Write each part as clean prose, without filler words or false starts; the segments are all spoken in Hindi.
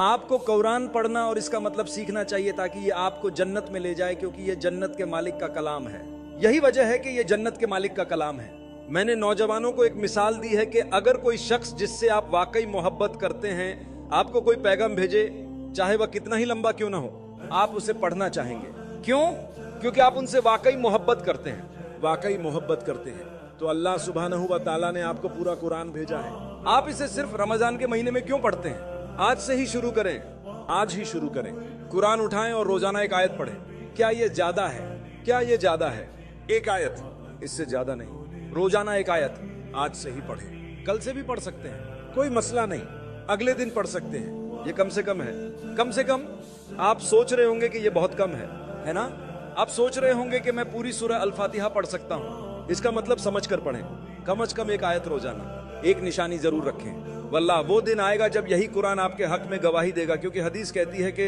आपको कुरान पढ़ना और इसका मतलब सीखना चाहिए ताकि ये आपको जन्नत में ले जाए, क्योंकि ये जन्नत के मालिक का कलाम है। यही वजह है कि ये जन्नत के मालिक का कलाम है। मैंने नौजवानों को एक मिसाल दी है कि अगर कोई शख्स जिससे आप वाकई मोहब्बत करते हैं आपको कोई पैगाम भेजे, चाहे वह कितना ही लंबा क्यों ना हो, आप उसे पढ़ना चाहेंगे। क्यों? क्योंकि आप उनसे वाकई मोहब्बत करते हैं, वाकई मोहब्बत करते हैं। तो अल्लाह सुब्हानहू व तआला ने आपको पूरा कुरान भेजा है। आप इसे सिर्फ रमजान के महीने में क्यों पढ़ते हैं? आज से ही शुरू करें, आज ही शुरू करें। कुरान उठाएं और रोजाना एक आयत पढ़ें। क्या ये ज्यादा है? क्या ये ज्यादा है? एक आयत, इससे ज्यादा नहीं। रोजाना एक आयत आज से ही पढ़ें। कल से भी पढ़ सकते हैं, कोई मसला नहीं। अगले दिन पढ़ सकते हैं। ये कम से कम है। कम से कम आप सोच रहे होंगे कि ये बहुत कम है ना? आप सोच रहे होंगे कि मैं पूरी सूरह अल फातिहा पढ़ सकता हूँ। इसका मतलब समझ कर पढ़ें। कम से कम एक आयत रोजाना। एक निशानी जरूर रखें, वल्लाह वो दिन आएगा जब यही कुरान आपके हक में गवाही देगा। क्योंकि हदीस कहती है कि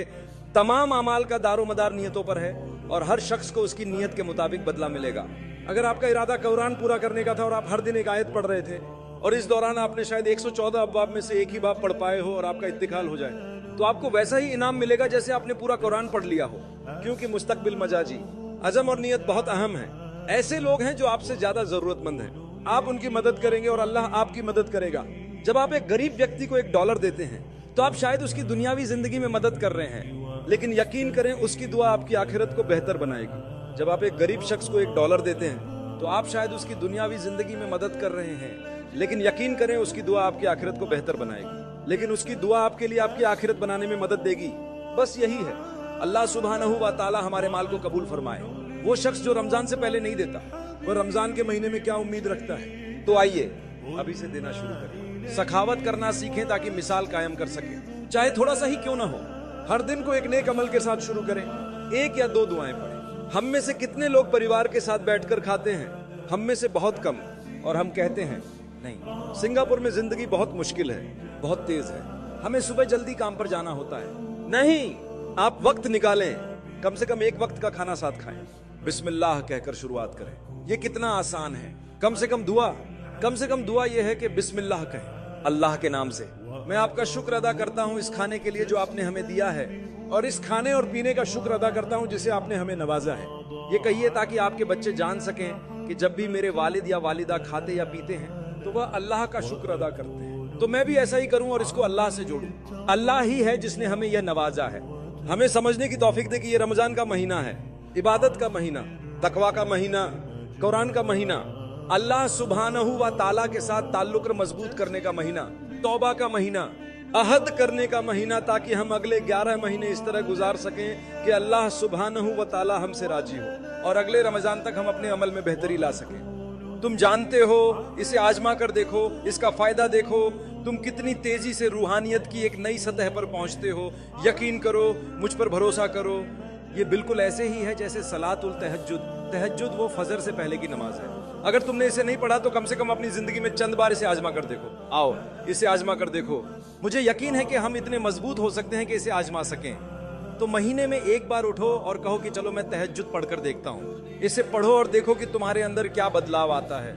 तमाम अमाल का दारोमदार नियतों पर है और हर शख्स को उसकी नियत के मुताबिक बदला मिलेगा। अगर आपका इरादा कुरान पूरा करने का था और आप हर दिन एक आयत पढ़ रहे थे और इस दौरान आपने शायद 114 अब्वाब में से एक ही बाब पढ़ पाए हो और आपका इंतकाल हो जाए, तो आपको वैसा ही इनाम मिलेगा जैसे आपने पूरा कुरान पढ़ लिया हो। क्योंकि मुस्तकबिल मजाजी, अज़म और नियत बहुत अहम है। ऐसे लोग हैं जो आपसे ज्यादा जरूरतमंद हैं, आप उनकी मदद करेंगे और अल्लाह आपकी मदद करेगा। जब आप एक गरीब व्यक्ति को $1 देते हैं तो आप शायद उसकी दुनियावी जिंदगी में मदद कर रहे हैं, लेकिन यकीन करें उसकी दुआ आपकी आखिरत को बेहतर बनाएगी। जब आप एक गरीब शख्स को $1 देते हैं तो आप शायद उसकी दुनियावी जिंदगी में मदद कर रहे हैं, लेकिन यकीन करें उसकी दुआ आपकी आखिरत को बेहतर बनाएगी। लेकिन उसकी दुआ आपके लिए आपकी आखिरत बनाने में मदद देगी। बस यही है। अल्लाह सुब्हानहू व तआला हमारे माल को कबूल फरमाए। वो शख्स जो रमजान से पहले नहीं देता, वो रमजान के महीने में क्या उम्मीद रखता है? तो आइए अभी से देना शुरू करें। सखावत करना सीखें ताकि मिसाल कायम कर सके, चाहे थोड़ा सा ही क्यों ना हो। हर दिन को एक नेक अमल के साथ शुरू करें। 1 या 2 दुआएं पढ़ें। हम में से कितने लोग परिवार के साथ बैठकर खाते हैं? हम में से बहुत कम। और हम कहते हैं नहीं, सिंगापुर में जिंदगी बहुत मुश्किल है, बहुत तेज है, हमें सुबह जल्दी काम पर जाना होता है। नहीं, आप वक्त निकालें, कम से कम एक वक्त का खाना साथ खाएं। बिस्मिल्लाह कहकर शुरुआत करें। ये कितना आसान है। कम से कम दुआ यह है कि बिस्मिल्लाह कहें, अल्लाह के नाम से। मैं आपका शुक्र अदा करता हूँ इस खाने के लिए जो आपने हमें दिया है, और इस खाने और पीने का शुक्र अदा करता हूँ जिसे आपने हमें नवाजा है। ये कहिए ताकि आपके बच्चे जान सकें कि जब भी मेरे वालिद या वालिदा खाते या पीते हैं तो वह अल्लाह का शुक्र अदा करते हैं। तो मैं भी ऐसा ही करूं और इसको अल्लाह से जोड़ूं। अल्लाह ही है जिसने हमें यह नवाजा है। हमें समझने की तौफीक दे कि ये रमजान का महीना है, इबादत का महीना, तकवा का महीना, कुरान का महीना, अल्लाह सुब्हानहू व तआला के साथ ताल्लुक मजबूत करने का महीना, तौबा का महीना, अहद करने का महीना, ताकि हम अगले 11 महीने इस तरह गुजार सकें कि अल्लाह सुब्हानहू व तआला हमसे राजी हो और अगले रमजान तक हम अपने अमल में बेहतरी ला सकें। तुम जानते हो, इसे आजमा कर देखो, इसका फायदा देखो, तुम कितनी तेजी से रूहानियत की एक नई सतह पर पहुंचते हो। यकीन करो, मुझ पर भरोसा करो, ये बिल्कुल ऐसे ही है जैसे सलातुल तहज्जुद। तहज्जुद वो फजर से पहले की नमाज है। अगर तुमने इसे नहीं पढ़ा तो कम से कम अपनी जिंदगी में चंद बार इसे आजमा कर देखो। आओ इसे आजमा कर देखो। मुझे यकीन है कि हम इतने मजबूत हो सकते हैं कि इसे आजमा सकें। तो महीने में एक बार उठो और कहो कि चलो मैं तहज्जुद पढ़कर देखता हूँ। इसे पढ़ो और देखो कि तुम्हारे अंदर क्या बदलाव आता है।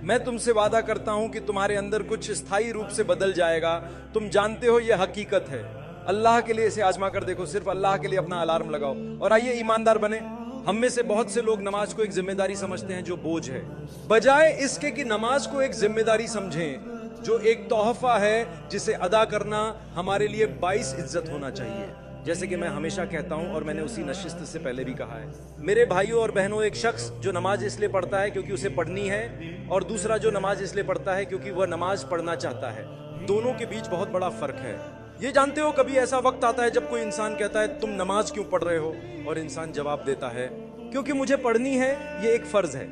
मैं तुमसे वादा करता हूँ कि तुम्हारे अंदर कुछ स्थायी रूप से बदल जाएगा। तुम जानते हो यह हकीकत है। अल्लाह के लिए इसे आजमा कर देखो, सिर्फ अल्लाह के लिए अपना अलार्म लगाओ और आइए ईमानदार बने। हम में से बहुत से लोग नमाज को एक जिम्मेदारी समझते हैं जो बोझ है, बजाय इसके कि नमाज को एक जिम्मेदारी समझें जो एक तोहफा है जिसे अदा करना हमारे लिए बाइस इज्जत होना चाहिए। जैसे कि मैं हमेशा कहता हूं और मैंने उसी नशिस्त से पहले भी कहा है, मेरे भाइयों और बहनों, एक शख्स जो नमाज इसलिए पढ़ता है क्योंकि उसे पढ़नी है और दूसरा जो नमाज इसलिए पढ़ता है क्योंकि वह नमाज पढ़ना चाहता है, दोनों के बीच बहुत बड़ा फर्क है। ये जानते हो, कभी ऐसा वक्त आता है जब कोई इंसान कहता है तुम नमाज क्यों पढ़ रहे हो, और इंसान जवाब देता है क्योंकि मुझे पढ़नी है, ये एक फर्ज है।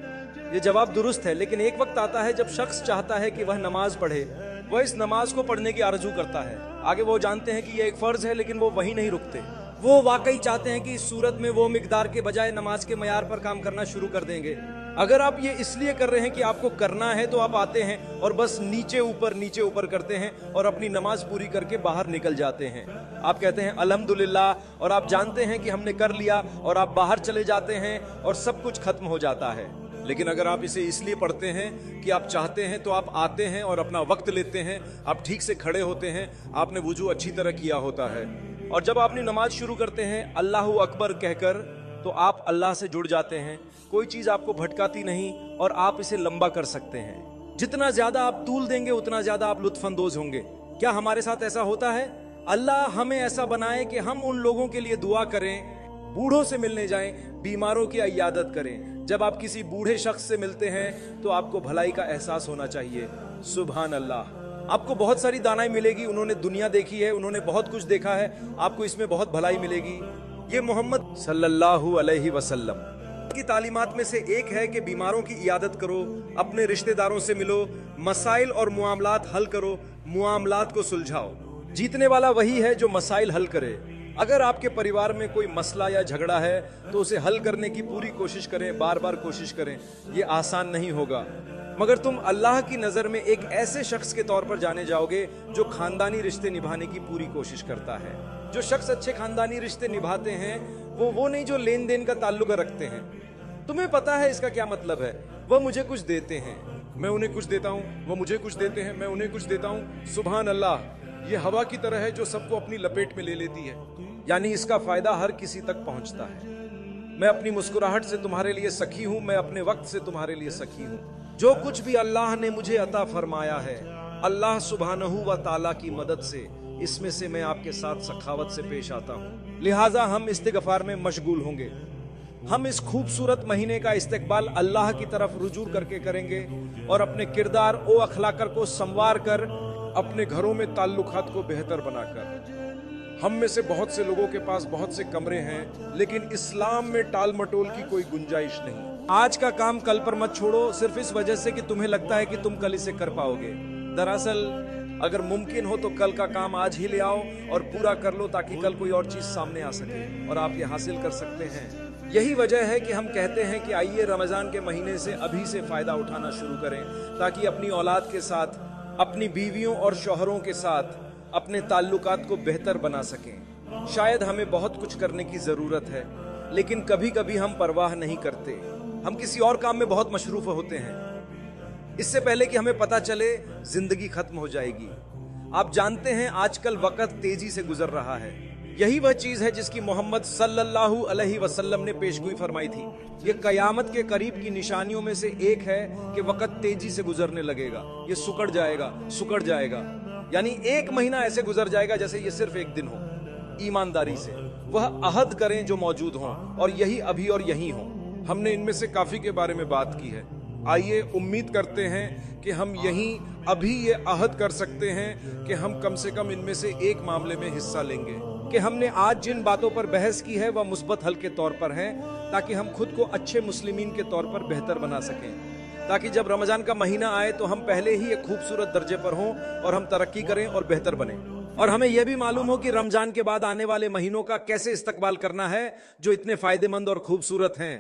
ये जवाब दुरुस्त है, लेकिन एक वक्त आता है जब शख्स चाहता है कि वह नमाज पढ़े, वह इस नमाज को पढ़ने की आरजू करता है। आगे वो जानते हैं कि ये एक फर्ज है, लेकिन वो वहीं नहीं रुकते। वो वाकई चाहते हैं कि इस सूरत में वो मिकदार के बजाय नमाज के मयार पर काम करना शुरू कर देंगे। अगर आप ये इसलिए कर रहे हैं कि आपको करना है तो आप आते हैं और बस नीचे ऊपर करते हैं और अपनी नमाज पूरी करके बाहर निकल जाते हैं। आप कहते हैं अल्हम्दुलिल्लाह, और आप जानते हैं कि हमने कर लिया, और आप बाहर चले जाते हैं और सब कुछ खत्म हो जाता है। लेकिन अगर आप इसे इसलिए पढ़ते हैं कि आप चाहते हैं तो आप आते हैं और अपना वक्त लेते हैं, आप ठीक से खड़े होते हैं, आपने वुजू अच्छी तरह किया होता है, और जब आपने नमाज शुरू करते हैं अल्लाहू अकबर कहकर, तो आप अल्लाह से जुड़ जाते हैं। कोई चीज आपको भटकाती नहीं और आप इसे लंबा कर सकते हैं। जितना ज्यादा आप तूल देंगे उतना ज्यादा आप लुत्फानंदोज होंगे। क्या हमारे साथ ऐसा होता है? अल्लाह हमें ऐसा बनाए कि हम उन लोगों के लिए दुआ करें, बूढ़ों से मिलने जाएं, बीमारों की इयादत करें। जब आप किसी बूढ़े शख्स से मिलते हैं तो आपको भलाई का एहसास होना चाहिए। सुभान अल्लाह। आपको बहुत सारी दानाई मिलेगी, उन्होंने दुनिया देखी है, उन्होंने बहुत कुछ देखा है, आपको इसमें बहुत भलाई मिलेगी। ये मोहम्मद सल्लल्लाहु अलैहि वसल्लम की तालीमात में से एक है कि बीमारों की इयादत करो, अपने रिश्तेदारों से मिलो, मसाइल और मुआमलात हल करो, मुआमलात को सुलझाओ। जीतने वाला वही है जो मसाइल हल करे। अगर आपके परिवार में कोई मसला या झगड़ा है तो उसे हल करने की पूरी कोशिश करें, बार बार कोशिश करें। ये आसान नहीं होगा, मगर तुम अल्लाह की नज़र में एक ऐसे शख्स के तौर पर जाने जाओगे जो खानदानी रिश्ते निभाने की पूरी कोशिश करता है। जो शख्स अच्छे खानदानी रिश्ते निभाते हैं वो नहीं जो लेन देन का ताल्लुक रखते हैं। तुम्हें पता है इसका क्या मतलब है? वह मुझे कुछ देते हैं, मैं उन्हें कुछ देता हूँ, वो मुझे कुछ देते हैं, मैं उन्हें कुछ देता हूँ। सुभान अल्लाह। ये हवा की तरह है जो सबको अपनी लपेट में ले लेती है, यानी इसका फायदा हर किसी तक पहुंचता है। मैं अपनी मुस्कुराहट से तुम्हारे लिए सखी हूं, मैं अपने वक्त से तुम्हारे लिए सखी हूं। जो कुछ भी अल्लाह ने मुझे अता फरमाया है अल्लाह सुब्हानहू व ताला की मदद से, इसमें से मैं आपके साथ सखावत से पेश आता हूं। लिहाजा हम इस्तिगफार में मशगूल होंगे। हम इस खूबसूरत महीने का इस्तेकबाल अल्लाह की तरफ रुजू करके करेंगे और अपने किरदार ओ अखलाकर को संवार कर, अपने घरों में ताल्लुकात को बेहतर बनाकर। हम में से बहुत से लोगों के पास बहुत से कमरे हैं, लेकिन इस्लाम में टाल मटोल की कोई गुंजाइश नहीं। आज का काम कल पर मत छोड़ो सिर्फ इस वजह से कि तुम्हें लगता है कि तुम कल इसे कर पाओगे। दरअसल अगर मुमकिन हो तो कल का काम आज ही ले आओ और पूरा कर लो, ताकि कल कोई और चीज सामने आ सके और आप ये हासिल कर सकते हैं। यही वजह है कि हम कहते हैं कि आइए रमजान के महीने से अभी से फायदा उठाना शुरू करें, ताकि अपनी औलाद के साथ, अपनी बीवियों और शौहरों के साथ अपने ताल्लुकात को बेहतर बना सकें। शायद हमें बहुत कुछ करने की जरूरत है, लेकिन कभी कभी हम परवाह नहीं करते। हम किसी और काम में बहुत मशरूफ होते हैं, इससे पहले कि हमें पता चले जिंदगी खत्म हो जाएगी। आप जानते हैं आजकल वक्त तेजी से गुजर रहा है। यही वह चीज है जिसकी मोहम्मद सल्लल्लाहु अलैहि वसल्लम ने पेशगोई फरमाई थी। ये कयामत के करीब की निशानियों में से एक है कि वक्त तेजी से गुजरने लगेगा, ये सुकड़ जाएगा। यानी एक महीना ऐसे गुजर जाएगा जैसे ये सिर्फ एक दिन हो। ईमानदारी से वह अहद करें जो मौजूद हों, और यही अभी और यहीं हों। हमने इनमें से काफी के बारे में बात की है। आइए उम्मीद करते हैं कि हम यहीं अभी ये अहद कर सकते हैं कि हम कम से कम इनमें से एक मामले में हिस्सा लेंगे कि हमने आज जिन बातों पर बहस की है वह मुस्बत हल के तौर पर हैं, ताकि हम खुद को अच्छे मुस्लिमीन के तौर पर बेहतर बना सकें, ताकि जब रमजान का महीना आए तो हम पहले ही एक खूबसूरत दर्जे पर हों और हम तरक्की करें और बेहतर बने। और हमें यह भी मालूम हो कि रमजान के बाद आने वाले महीनों का कैसे इस्तकबाल करना है जो इतने फायदेमंद और खूबसूरत हैं।